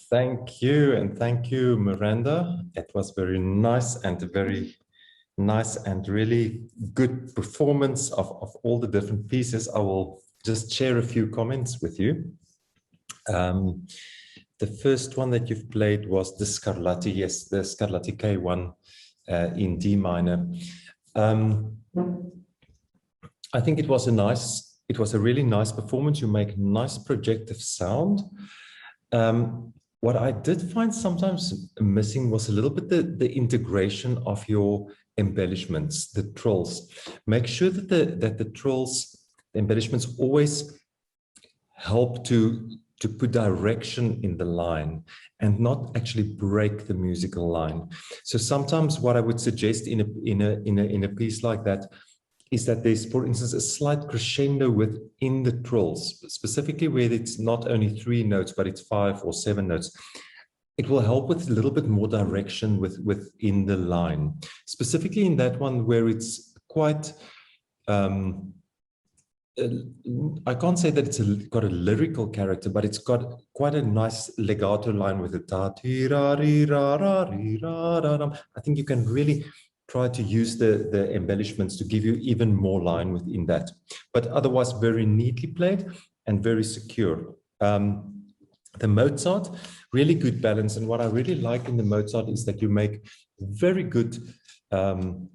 Thank you, and thank you, Miranda. It was very nice and very nice and really good performance of all the different pieces. I will just share a few comments with you. The first one that you've played was the Scarlatti, yes, the Scarlatti K1 in D minor. I think it was a really nice performance. You make nice projective sound. What I did find sometimes missing was a little bit the integration of your embellishments, the trills. Make sure that the trills, the embellishments always help to put direction in the line and not actually break the musical line. So sometimes what I would suggest in a piece like that is that there's, for instance, a slight crescendo within the trills, specifically where it's not only 3 notes, but it's 5 or 7 notes. It will help with a little bit more direction within the line, specifically in that one where it's quite, I can't say that it's got a lyrical character, but it's got quite a nice legato line with it. I think you can really try to use the embellishments to give you even more line within that, but otherwise very neatly played and very secure. The Mozart, really good balance. And what I really like in the Mozart is that you make very good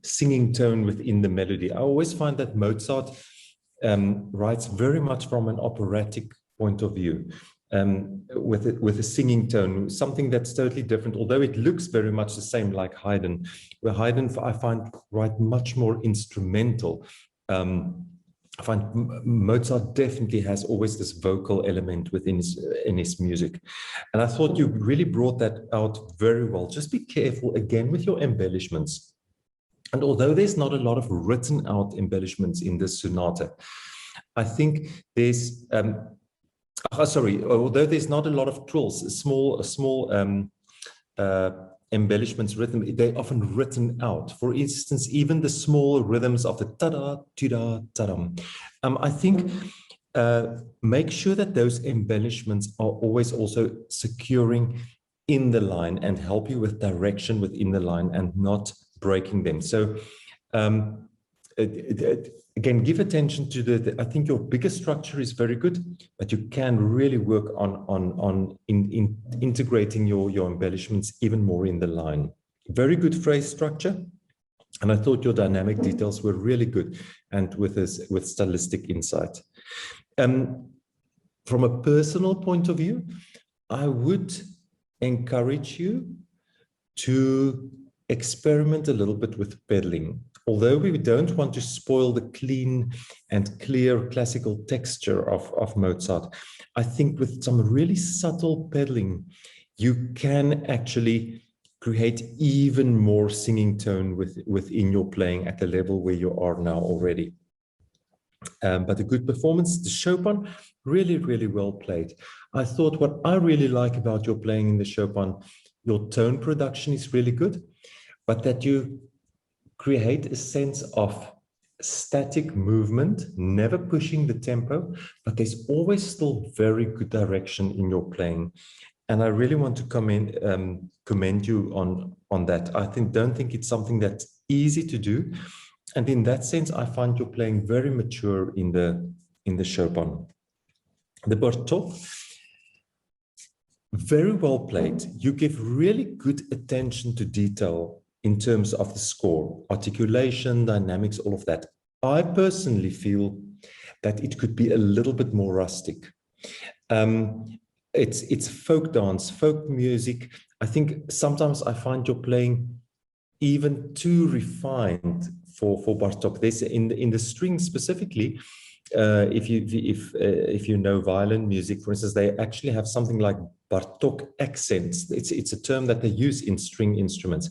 singing tone within the melody. I always find that Mozart writes very much from an operatic point of view. With a singing tone, something that's totally different, although it looks very much the same like Haydn, where Haydn I find write much more instrumental. I find Mozart definitely has always this vocal element within his music. And I thought you really brought that out very well. Just be careful again with your embellishments. And although there's not a lot of written out embellishments in this sonata, I think there's although there's not a lot of trills, small embellishments written, they're often written out. For instance, even the small rhythms of the ta-da, ti-da, ta-dum. I think make sure that those embellishments are always also securing in the line and help you with direction within the line and not breaking them. So again, give attention to I think your bigger structure is very good, but you can really work on integrating your embellishments even more in the line. Very good phrase structure. And I thought your dynamic details were really good and with stylistic insight. From a personal point of view, I would encourage you to experiment a little bit with pedaling. Although we don't want to spoil the clean and clear classical texture of Mozart, I think with some really subtle pedaling, you can actually create even more singing tone within your playing at the level where you are now already. But a good performance, the Chopin, really, really well played. I thought what I really like about your playing in the Chopin, your tone production is really good, but that you create a sense of static movement, never pushing the tempo, but there's always still very good direction in your playing. And I really want to commend you on that. Don't think it's something that's easy to do. And in that sense, I find you're playing very mature in the Chopin. The Bartók, very well played. You give really good attention to detail in terms of the score, articulation, dynamics, all of that. I personally feel that it could be a little bit more rustic. It's folk dance, folk music. I think sometimes I find you're playing even too refined for Bartók. There's in the strings specifically. If you know violin music, for instance, they actually have something like Bartók accents. It's a term that they use in string instruments.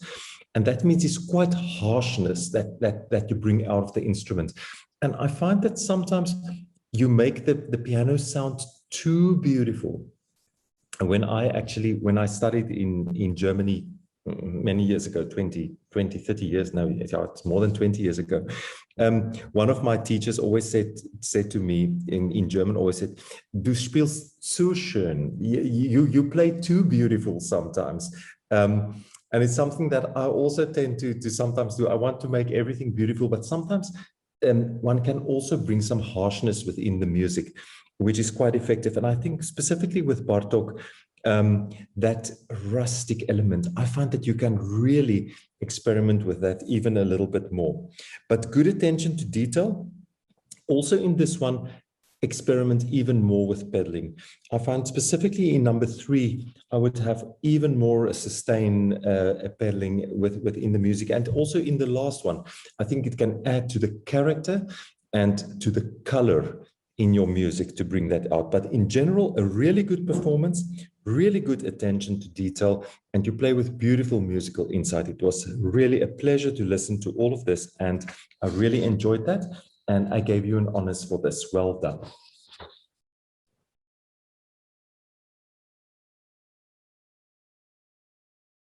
And that means it's quite harshness that you bring out of the instrument. And I find that sometimes you make the piano sound too beautiful. And when I studied in Germany many years ago, 20, 30 years now, it's more than 20 years ago, One of my teachers always said to me in German, always said, "Du spielst zu schön." You play too beautiful sometimes. And it's something that I also tend to sometimes do. I want to make everything beautiful, but sometimes one can also bring some harshness within the music, which is quite effective. And I think specifically with Bartók, that rustic element, I find that you can really experiment with that even a little bit more. But good attention to detail. Also in this one, experiment even more with pedaling. I find specifically in number 3, I would have even more sustain pedaling within the music. And also in the last one, I think it can add to the character and to the color in your music to bring that out. But in general, a really good performance, really good attention to detail, and you play with beautiful musical insight. It was really a pleasure to listen to all of this, and I really enjoyed that. And I gave you an honors for this. Well done.